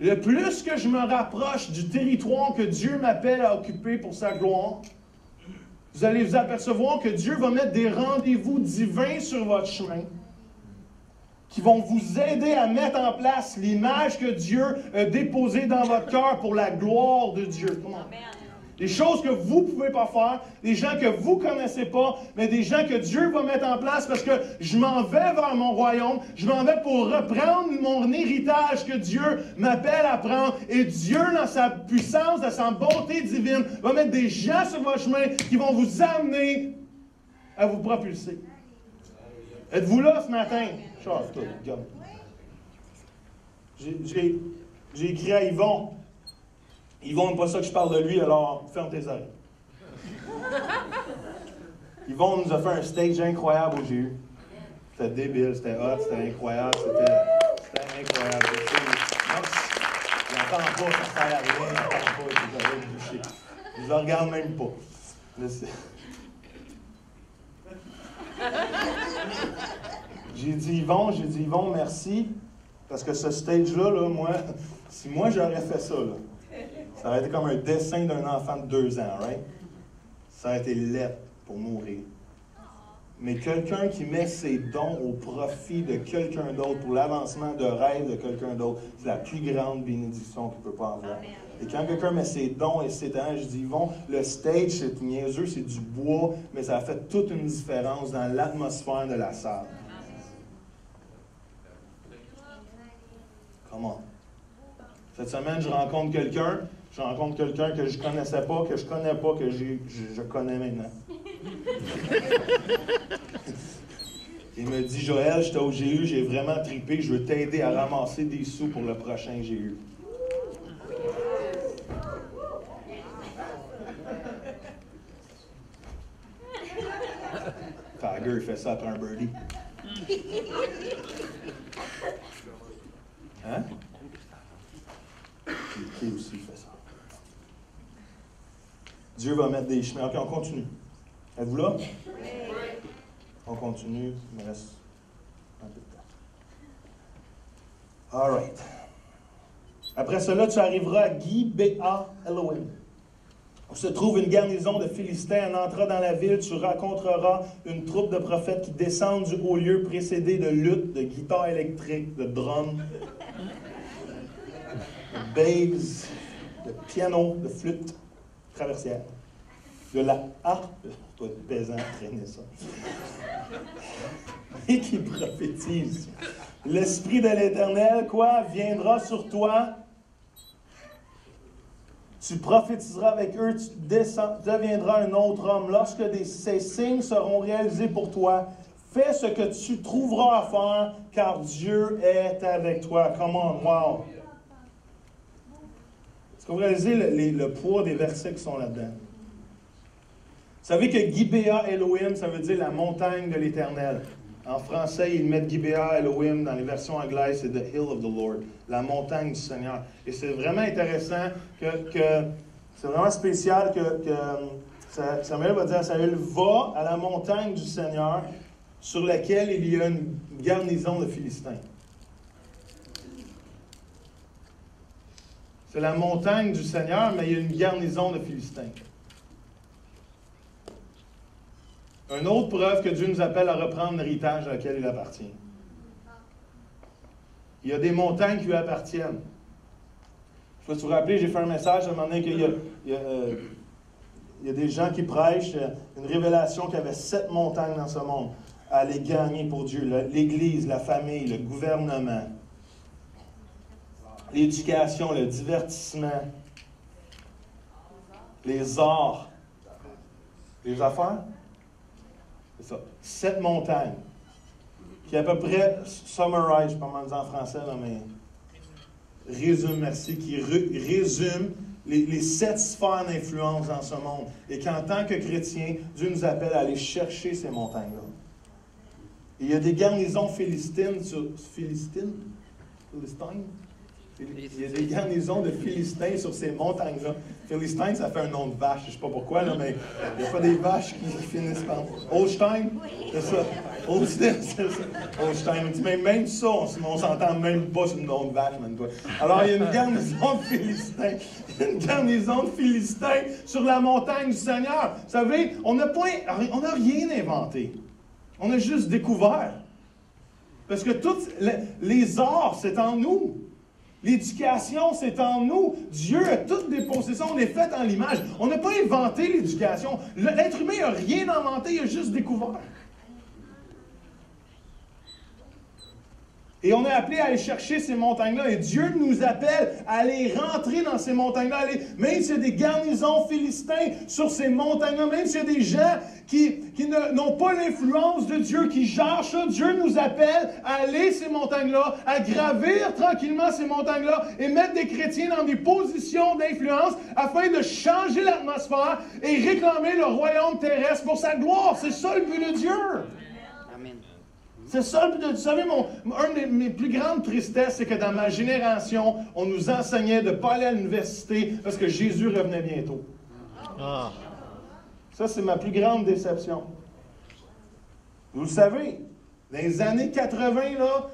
Le plus que je me rapproche du territoire que Dieu m'appelle à occuper pour sa gloire, vous allez vous apercevoir que Dieu va mettre des rendez-vous divins sur votre chemin qui vont vous aider à mettre en place l'image que Dieu a déposée dans votre cœur pour la gloire de Dieu. Comment? Des choses que vous ne pouvez pas faire, des gens que vous ne connaissez pas, mais des gens que Dieu va mettre en place parce que je m'en vais vers mon royaume, je m'en vais pour reprendre mon héritage que Dieu m'appelle à prendre. Et Dieu, dans sa puissance, dans sa bonté divine, va mettre des gens sur votre chemin qui vont vous amener à vous propulser. Êtes-vous là ce matin? J'ai écrit à Yvon. Yvon n'aime pas ça que je parle de lui, alors ferme tes oreilles. Yvon nous a fait un stage incroyable au GU. C'était débile, c'était hot, c'était incroyable, c'était incroyable. Je n'entends pas, ça sert à rien, je n'entends pas, je vais me boucher. Je ne le regarde même pas. J'ai dit Yvon, merci, parce que ce stage-là, moi, si moi j'aurais fait ça, là, ça aurait été comme un dessin d'un enfant de 2 ans, right? Ça aurait été laid pour mourir. Mais quelqu'un qui met ses dons au profit de quelqu'un d'autre, pour l'avancement de rêve de quelqu'un d'autre, c'est la plus grande bénédiction qu'il ne peut pas avoir. Et quand quelqu'un met ses dons et ses talents, je dis, Yvon, le stage, c'est niaiseux, c'est du bois, mais ça a fait toute une différence dans l'atmosphère de la salle. Comment? Cette semaine, je rencontre quelqu'un que je ne connaissais pas, que je connais pas, que je connais maintenant. Il me dit, Joël, j'étais au GU, j'ai vraiment trippé, je veux t'aider à ramasser des sous pour le prochain GU. Tiger, il fait ça après un birdie. Hein? Qui aussi fait ça. Dieu va mettre des chemins. OK, on continue. Êtes-vous là? Oui. On continue. Il me reste un peu de temps. All right. Après cela, tu arriveras à Gibéa Elohim, où se trouve une garnison de Philistins. En entrant dans la ville, tu rencontreras une troupe de prophètes qui descendent du haut lieu précédés de luttes, de guitares électriques, de drums, de bass, de piano, de flûte traversière, de la harpe, doit être pesant à traîner ça, et qui prophétise. L'Esprit de l'Éternel, quoi, viendra sur toi. Tu prophétiseras avec eux, tu deviendras un autre homme. Lorsque ces signes seront réalisés pour toi, fais ce que tu trouveras à faire, car Dieu est avec toi. Come on, wow! Est-ce que vous réalisez le poids des versets qui sont là-dedans? Vous savez que Gibéa Elohim, ça veut dire la montagne de l'Éternel. En français, ils mettent Gibéa Elohim, dans les versions anglaises, c'est The Hill of the Lord, la montagne du Seigneur. Et c'est vraiment intéressant c'est vraiment spécial que Samuel va dire à Saül, va à la montagne du Seigneur sur laquelle il y a une garnison de Philistins. C'est la montagne du Seigneur, mais il y a une garnison de Philistins. Une autre preuve que Dieu nous appelle à reprendre l'héritage auquel il appartient. Il y a des montagnes qui lui appartiennent. Je sais pas si vous vous rappelez, j'ai fait un message à un moment donné qu'il y a des gens qui prêchent une révélation qu'il y avait 7 montagnes dans ce monde à aller gagner pour Dieu. L'Église, la famille, le gouvernement, l'éducation, le divertissement, les arts, les affaires. C'est ça. 7 montagnes. Qui à peu près summarize, je ne sais pas comment dire en français, là, mais résume, merci, qui résume les 7 sphères d'influence dans ce monde. Et qu'en tant que chrétien, Dieu nous appelle à aller chercher ces montagnes-là. Et il y a des garnisons philistines sur... Philistines? Il y a des garnisons de Philistins sur ces montagnes-là. Philistins, ça fait un nom de vache. Je ne sais pas pourquoi, là, mais il n'y a pas des vaches qui finissent par... Holstein? C'est ça. Holstein, c'est ça. Holstein. Même ça, on s'entend même pas sur le nom de vache, même toi. Alors, il y a une garnison de Philistins. Une garnison de Philistins sur la montagne du Seigneur. Vous savez, on n'a rien inventé. On a juste découvert. Parce que tous les arts, c'est en nous. L'éducation, c'est en nous. Dieu a toutes déposé ça. On est fait en l'image. On n'a pas inventé l'éducation. L'être humain n'a rien inventé, il a juste découvert. Et on est appelé à aller chercher ces montagnes-là. Et Dieu nous appelle à aller rentrer dans ces montagnes-là. Même s'il y a des garnisons philistins sur ces montagnes-là, même s'il y a des gens qui n'ont pas l'influence de Dieu, qui gèrent ça, Dieu nous appelle à aller ces montagnes-là, à gravir tranquillement ces montagnes-là et mettre des chrétiens dans des positions d'influence afin de changer l'atmosphère et réclamer le royaume terrestre pour sa gloire. C'est ça le but de Dieu. C'est ça, vous savez, une de mes plus grandes tristesses, c'est que dans ma génération, on nous enseignait de ne pas aller à l'université parce que Jésus revenait bientôt. Ah. Ça, c'est ma plus grande déception. Vous le savez, dans les années 80, là,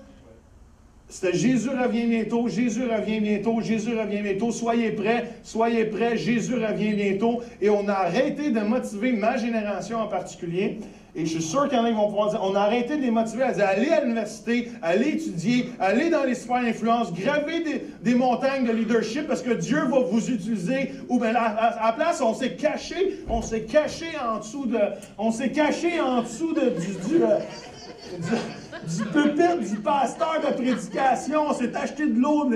c'était Jésus revient bientôt, Jésus revient bientôt, Jésus revient bientôt, soyez prêts, Jésus revient bientôt. Et on a arrêté de motiver ma génération en particulier. Et je suis sûr qu'il y en a qui vont pouvoir dire, on a arrêté de les motiver à dire, allez à l'université, allez étudier, allez dans les sphères d'influence, gravez des montagnes de leadership parce que Dieu va vous utiliser. Ou bien à la place, on s'est caché en dessous du pupitre du pasteur de prédication. On s'est acheté de l'eau,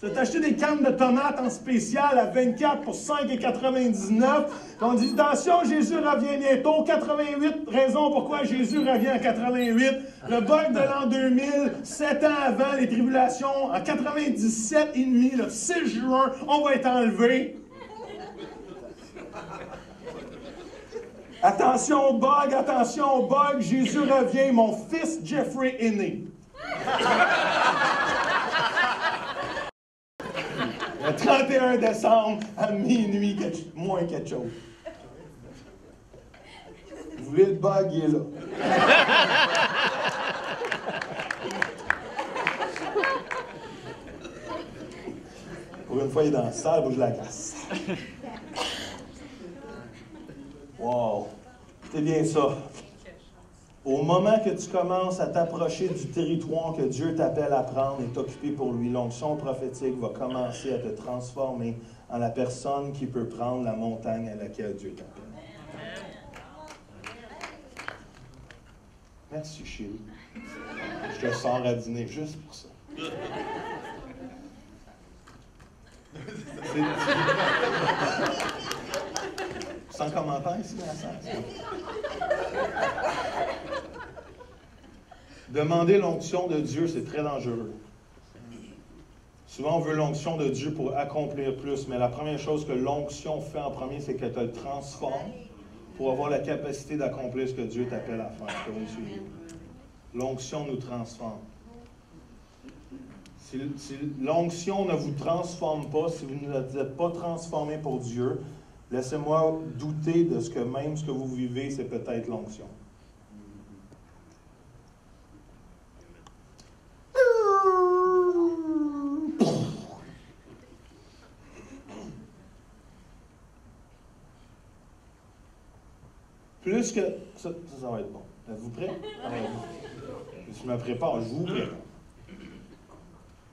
on s'est acheté des cannes de tomates en spécial à 24 pour 5,99. On dit, attention, Jésus revient bientôt. 88 raisons pourquoi Jésus revient en 88. Le bug de l'an 2000, 7 ans avant les tribulations, en 97 et demi, le 6 juin, on va être enlevé. Attention au bug, Jésus revient, mon fils Jeffrey est né. Le 31 décembre, à minuit, moins quelque chose. Vous voulez le bug, il est là. Pour une fois, il est dans la salle, bouge la glace. Wow! C'est bien ça. Au moment que tu commences à t'approcher du territoire que Dieu t'appelle à prendre et t'occuper pour lui, l'onction prophétique va commencer à te transformer en la personne qui peut prendre la montagne à laquelle Dieu t'appelle. Merci, chérie. Je te sors à dîner juste pour ça. Sans commentaire ici dans la salle. Demander l'onction de Dieu, c'est très dangereux. Souvent, on veut l'onction de Dieu pour accomplir plus, mais la première chose que l'onction fait en premier, c'est qu'elle te le transforme pour avoir la capacité d'accomplir ce que Dieu t'appelle à faire. L'onction nous transforme. Si l'onction ne vous transforme pas, si vous n'êtes pas transformé pour Dieu, laissez-moi douter de ce que même ce que vous vivez, c'est peut-être l'onction. Plus que... Ça va être bon. Êtes-vous prêts? Je me prépare, je vous prépare.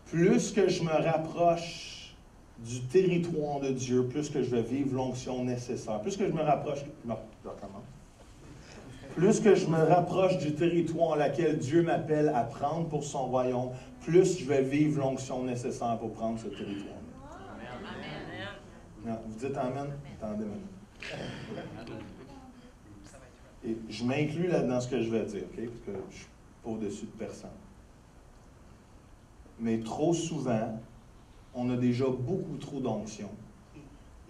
Plus que je me rapproche du territoire de Dieu, plus que je vais vivre l'onction nécessaire. Plus que je me rapproche... Non, je recommence. Plus que je me rapproche du territoire laquelle Dieu m'appelle à prendre pour son royaume, plus je vais vivre l'onction nécessaire pour prendre ce territoire. Amen. Vous dites Amen? Attendez maintenant. Et je m'inclus là dans ce que je vais dire, OK? Parce que je ne suis pas au-dessus de personne. Mais trop souvent, on a déjà beaucoup trop d'onction.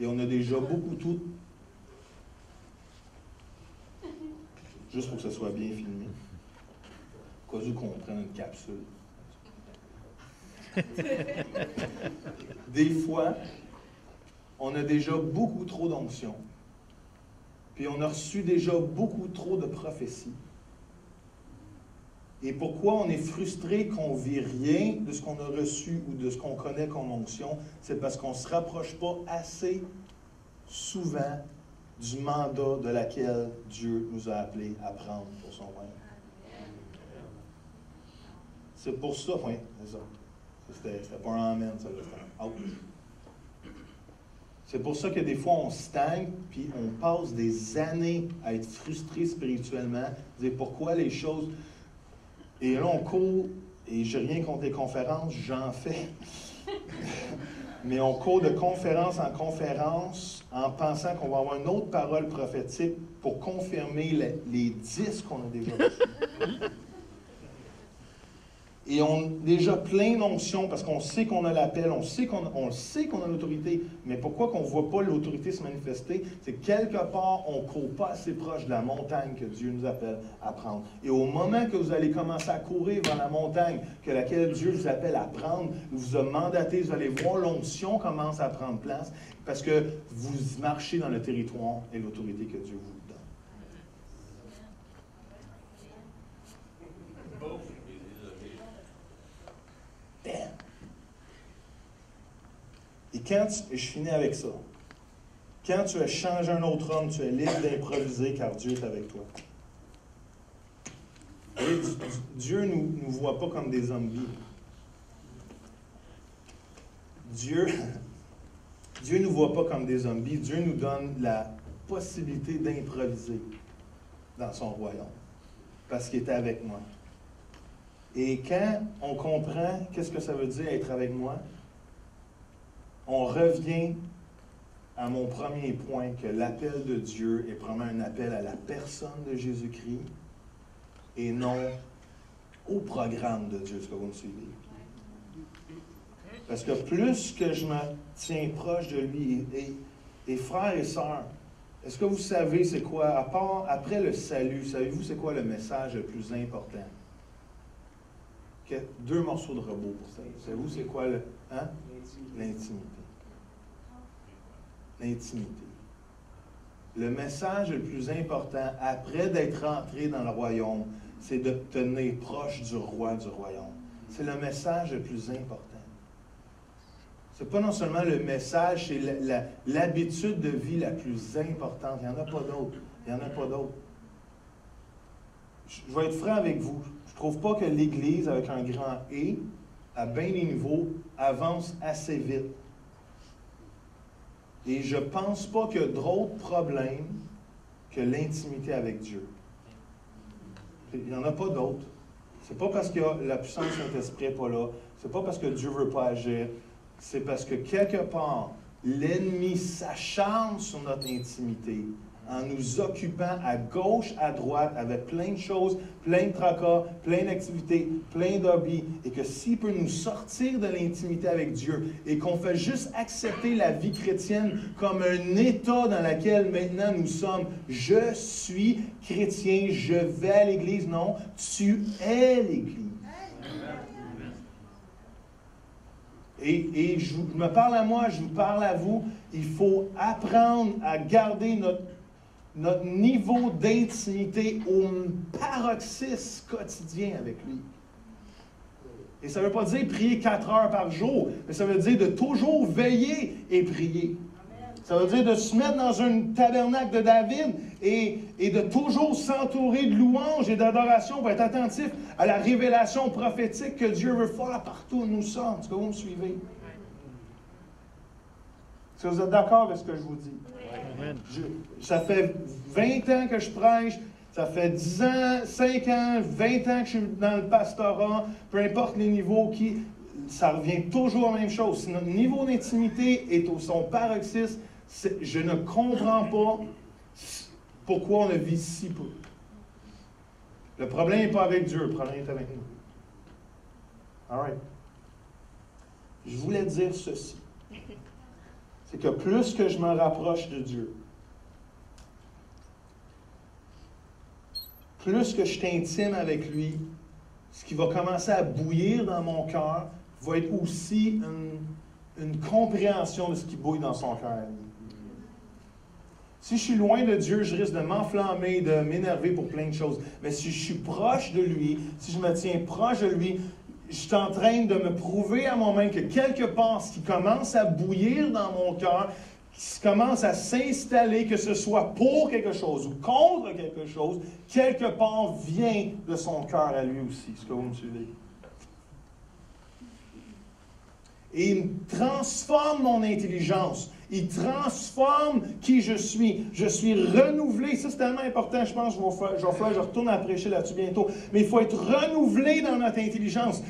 Et on a déjà beaucoup trop... Juste pour que ce soit bien filmé. Au cas où qu'on prenne une capsule. Des fois, on a déjà beaucoup trop d'onction. Puis on a reçu déjà beaucoup trop de prophéties. Et pourquoi on est frustré qu'on ne vit rien de ce qu'on a reçu ou de ce qu'on connaît comme onction? C'est parce qu'on ne se rapproche pas assez souvent du mandat de laquelle Dieu nous a appelés à prendre pour son royaume. C'est pour ça, oui, c'est ça. C'était pas un amen, ça, c'était un ouch. C'est pour ça que des fois, on stagne, puis on passe des années à être frustré spirituellement, dire pourquoi les choses... Et là, on court, et je n'ai rien contre les conférences, j'en fais. Mais on court de conférence en conférence en pensant qu'on va avoir une autre parole prophétique pour confirmer les 10 qu'on a déjà reçus. Et on a déjà plein d'onctions parce qu'on sait qu'on a l'appel, on sait qu'on a l'autorité. Mais pourquoi qu'on ne voit pas l'autorité se manifester? C'est que quelque part, on ne court pas assez proche de la montagne que Dieu nous appelle à prendre. Et au moment que vous allez commencer à courir vers la montagne que laquelle Dieu vous appelle à prendre, vous a mandaté, vous allez voir l'onction commence à prendre place parce que vous marchez dans le territoire et l'autorité que Dieu vous donne. Et je finis avec ça. Quand tu as changé un autre homme, tu es libre d'improviser car Dieu est avec toi. Et Dieu ne nous voit pas comme des zombies. Dieu ne nous voit pas comme des zombies. Dieu nous donne la possibilité d'improviser dans son royaume. Parce qu'il était avec moi. Et quand on comprend qu'est-ce que ça veut dire être avec moi, on revient à mon premier point, que l'appel de Dieu est probablement un appel à la personne de Jésus-Christ et non au programme de Dieu. Est-ce que vous me suivez? Parce que plus que je me tiens proche de lui, et frères et sœurs, est-ce que vous savez c'est quoi, après le salut, savez-vous c'est quoi le message le plus important? Deux morceaux de robot pour ça. Savez-vous c'est quoi le... Hein? L'intimité. L'intimité. Le message le plus important, après d'être rentré dans le royaume, c'est de te tenir proche du roi du royaume. C'est le message le plus important. Ce n'est pas non seulement le message, c'est l'habitude de vie la plus importante. Il n'y en a pas d'autre. Il n'y en a pas d'autre. Je vais être franc avec vous. Je ne trouve pas que l'Église, avec un grand « et », à bien des niveaux, avance assez vite. Et je ne pense pas qu'il y a d'autres problèmes que l'intimité avec Dieu. Il n'y en a pas d'autres. Ce n'est pas parce que la puissance de Saint-Esprit n'est pas là. Ce n'est pas parce que Dieu ne veut pas agir. C'est parce que quelque part, l'ennemi s'acharne sur notre intimité en nous occupant à gauche, à droite, avec plein de choses, plein de tracas, plein d'activités, plein d'hobbies, et que s'il peut nous sortir de l'intimité avec Dieu et qu'on fait juste accepter la vie chrétienne comme un état dans lequel maintenant nous sommes, je suis chrétien, je vais à l'Église, non, tu es l'Église. Et je me parle à moi, je vous parle à vous, il faut apprendre à garder notre niveau d'intimité au paroxysme quotidien avec lui. Et ça ne veut pas dire prier 4 heures par jour, mais ça veut dire de toujours veiller et prier. Ça veut dire de se mettre dans un tabernacle de David et de toujours s'entourer de louanges et d'adoration pour être attentif à la révélation prophétique que Dieu veut faire partout où nous sommes. Est-ce que vous me suivez? Est-ce que vous êtes d'accord avec ce que je vous dis? Ça fait 20 ans que je prêche, ça fait 10 ans, 5 ans, 20 ans que je suis dans le pastorat, peu importe les niveaux, ça revient toujours à la même chose. Si notre niveau d'intimité est au son paroxysme, je ne comprends pas pourquoi on le vit si peu. Le problème n'est pas avec Dieu, le problème est avec nous. All right. Je voulais dire ceci. C'est que plus que je me rapproche de Dieu, plus que je suis intime avec lui, ce qui va commencer à bouillir dans mon cœur va être aussi une compréhension de ce qui bouille dans son cœur. Si je suis loin de Dieu, je risque de m'enflammer, de m'énerver pour plein de choses. Mais si je suis proche de lui, si je me tiens proche de lui, je suis en train de me prouver à moi-même que quelque part, ce qui commence à bouillir dans mon cœur, qui commence à s'installer, que ce soit pour quelque chose ou contre quelque chose, quelque part vient de son cœur à lui aussi. Est-ce que vous me suivez? Et il transforme mon intelligence. Il transforme qui je suis. Je suis renouvelé. Ça, c'est tellement important. Je pense que je retourne à prêcher là-dessus bientôt. Mais il faut être renouvelé dans notre intelligence.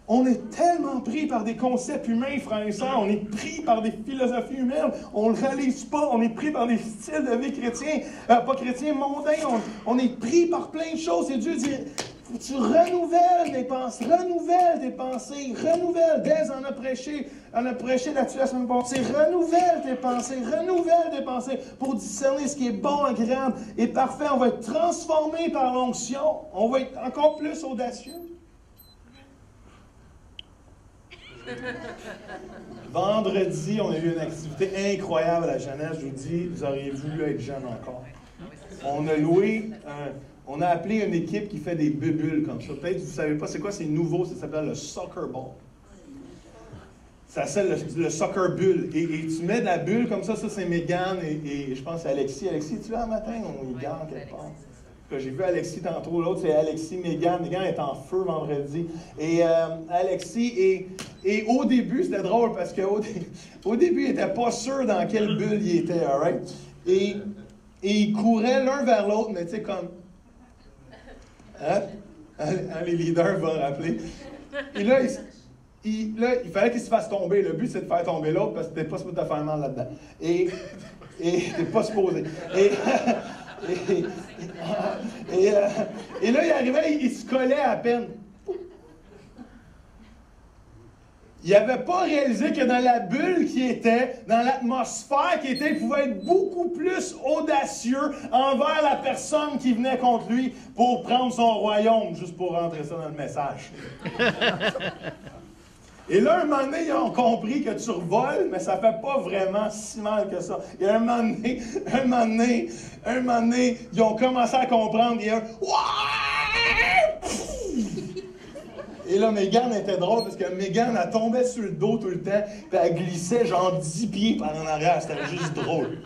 On est tellement pris par des concepts humains, frères et sœurs. On est pris par des philosophies humaines. On ne le réalise pas. On est pris par des styles de vie chrétiens, pas chrétiens, mondains. On est pris par plein de choses. Et Dieu dit... Tu renouvelles tes pensées, renouvelle. Dès on a prêché là-dessus la semaine passée. Renouvelle tes pensées pour discerner ce qui est bon, agréable et parfait. On va être transformé par l'onction. On va être encore plus audacieux. Vendredi, on a eu une activité incroyable à la jeunesse. Je vous dis, vous auriez voulu être jeune encore. On a loué on a appelé une équipe qui fait des bulles comme ça. Peut-être que vous ne savez pas c'est quoi, c'est nouveau, ça s'appelle le soccer ball. Ça s'appelle le soccer bulle. Et tu mets de la bulle comme ça c'est Mégane et je pense c'est Alexis. Alexis, tu es là un matin? On y gagne quelque part. J'ai vu Alexis tantôt, l'autre c'est Alexis, Mégane. Mégane est en feu vendredi. Et Alexis, et au début, c'était drôle parce qu'au début, il n'était pas sûr dans quelle bulle il était, all right? Et ils couraient l'un vers l'autre, mais tu sais, comme... Hein? Les leaders vont rappeler. Et là, il fallait qu'il se fasse tomber. Le but, c'est de faire tomber l'autre parce que tu n'es pas supposé te faire mal là-dedans. Et tu n'es pas supposé. Et là, il arrivait, il se collait à peine. Il n'avait pas réalisé que dans la bulle qui était, dans l'atmosphère qui était, il pouvait être beaucoup plus audacieux envers la personne qui venait contre lui pour prendre son royaume, juste pour rentrer ça dans le message. Et là, un moment donné, ils ont compris que tu revoles, mais ça ne fait pas vraiment si mal que ça. Et un moment donné, ils ont commencé à comprendre. Et Et là, Mégane était drôle parce que Mégane, elle tombait sur le dos tout le temps, puis elle glissait genre 10 pieds par en arrière. C'était juste drôle.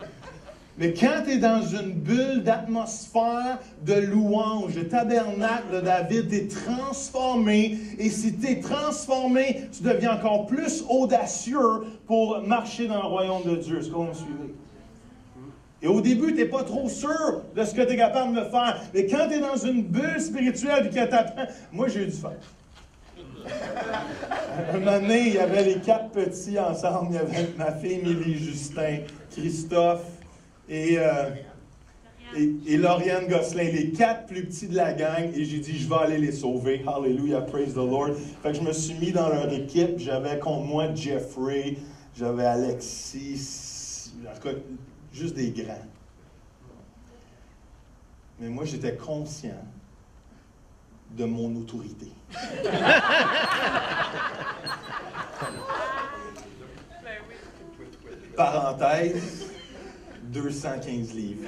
Mais quand tu es dans une bulle d'atmosphère, de louange, de tabernacle de David, tu es transformé. Et si tu es transformé, tu deviens encore plus audacieux pour marcher dans le royaume de Dieu. Est-ce que vous me suivez? Et au début, tu n'es pas trop sûr de ce que tu es capable de faire. Mais quand tu es dans une bulle spirituelle et que tu apprends... Moi, j'ai eu du fun. Un moment donné, il y avait les 4 petits ensemble. Il y avait ma fille, Émilie, Justin, Christophe et Lauriane Gosselin, les 4 plus petits de la gang. Et j'ai dit, je vais aller les sauver. Hallelujah, praise the Lord. Fait que je me suis mis dans leur équipe. J'avais contre moi Jeffrey, j'avais Alexis, en tout cas, juste des grands. Mais moi, j'étais conscient de mon autorité. Parenthèse, 215 livres.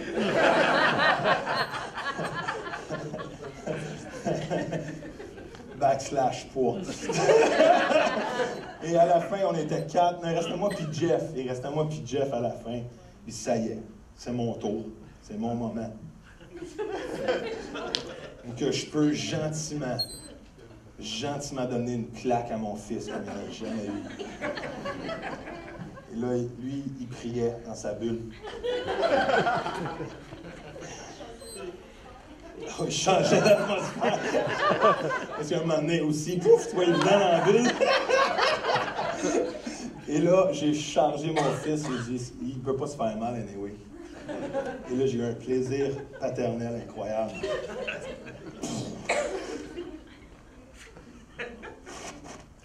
/ poids. Et à la fin, on était 4. Il restait moi puis Jeff. Il restait moi puis Jeff à la fin. Et ça y est, c'est mon tour. C'est mon moment. Que je peux gentiment donner une claque à mon fils comme il n'a jamais eu. Et là, lui, il priait dans sa bulle. Oh, il changeait d'atmosphère. Parce qu'à un moment donné aussi, pouf, tu vois, il venait dans la bulle. Et là, j'ai chargé mon fils. J'ai dit, il ne peut pas se faire mal, anyway. Et là, j'ai eu un plaisir paternel incroyable.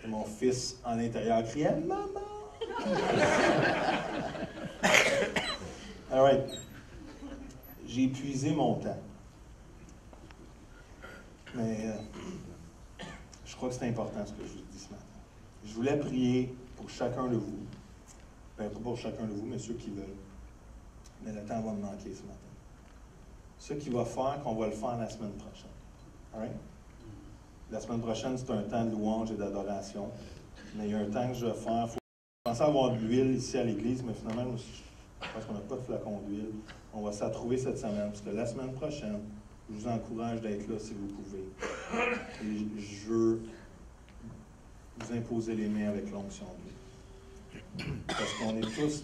Et mon fils, en l'intérieur, criait « Maman! » All right. J'ai épuisé mon temps. Mais je crois que c'est important ce que je vous dis ce matin. Je voulais prier pour chacun de vous. Bien, pas pour chacun de vous, mais ceux qui veulent. Mais le temps va me manquer ce matin. Ce qui va faire qu'on va le faire la semaine prochaine. All right? La semaine prochaine, c'est un temps de louange et d'adoration. Mais il y a un temps que je vais faire. Je pensais avoir de l'huile ici à l'église, mais finalement, je pense qu'on n'a pas de flacon d'huile. On va s'en trouver cette semaine, parce que la semaine prochaine, je vous encourage d'être là si vous pouvez. Et je veux vous imposer les mains avec l'onction de Dieu. Parce qu'on est tous,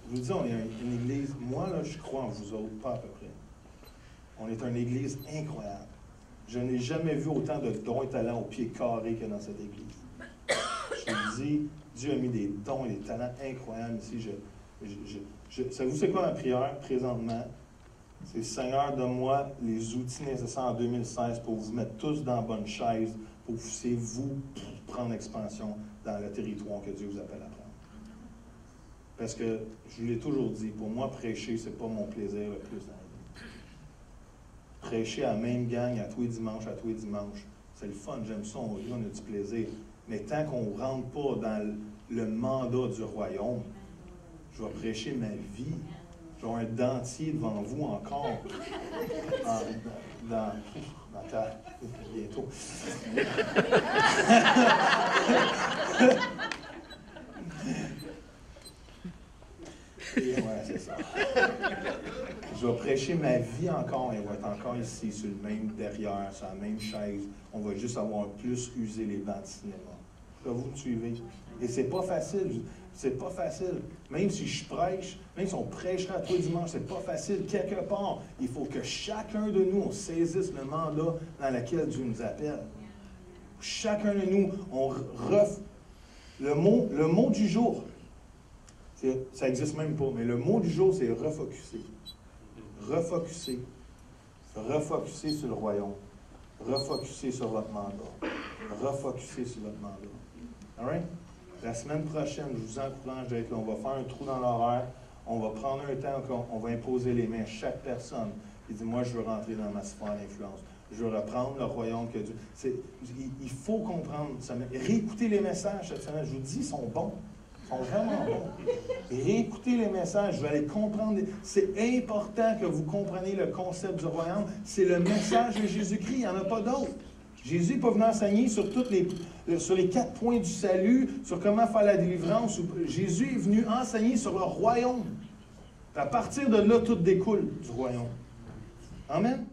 je vous dis, on est une église, moi là, je crois en vous autres, pas à peu près. On est une église incroyable. Je n'ai jamais vu autant de dons et talents au pied carré que dans cette église. Je vous dis, Dieu a mis des dons et des talents incroyables ici. Savez-vous c'est quoi ma prière présentement? C'est Seigneur, donne-moi les outils nécessaires en 2016 pour vous mettre tous dans la bonne chaise, pour que vous prendre expansion dans le territoire que Dieu vous appelle à prendre. Parce que, je vous l'ai toujours dit, pour moi, prêcher, c'est pas mon plaisir le plus dans la vie. Prêcher à la même gang à tous les dimanches, c'est le fun, j'aime ça, on a du plaisir. Mais tant qu'on ne rentre pas dans le mandat du royaume, je vais prêcher ma vie. J'ai un dentier devant vous encore. Dans bientôt. Et ouais, c'est ça. Je vais prêcher ma vie encore. Elle va être encore ici, sur le même derrière, sur la même chaise. On va juste avoir plus usé les bancs de cinéma. Là, vous me suivez? Et c'est pas facile. C'est pas facile. Même si je prêche, même si on prêcherait à tous les dimanches, c'est pas facile. Quelque part, il faut que chacun de nous, on saisisse le mandat dans lequel Dieu nous appelle. Chacun de nous, on le mot du jour, ça n'existe même pas, mais le mot du jour, c'est refocusser. Refocusser. Refocusser sur le royaume. Refocusser sur votre mandat. Refocusser sur votre mandat. All right? La semaine prochaine, je vous encourage d'être là. On va faire un trou dans l'horaire. On va prendre un temps, on va imposer les mains à chaque personne. Il dit, moi, je veux rentrer dans ma sphère d'influence. Je veux reprendre le royaume que Dieu... Il faut comprendre. Réécoutez les messages cette semaine. Je vous dis, ils sont bons. Ils sont vraiment bons. Réécoutez les messages. Je vais aller comprendre. C'est important que vous compreniez le concept du royaume. C'est le message de Jésus-Christ. Il n'y en a pas d'autre. Jésus n'est pas venu enseigner sur les 4 points du salut, sur comment faire la délivrance. Jésus est venu enseigner sur le royaume. À partir de là, tout découle du royaume. Amen.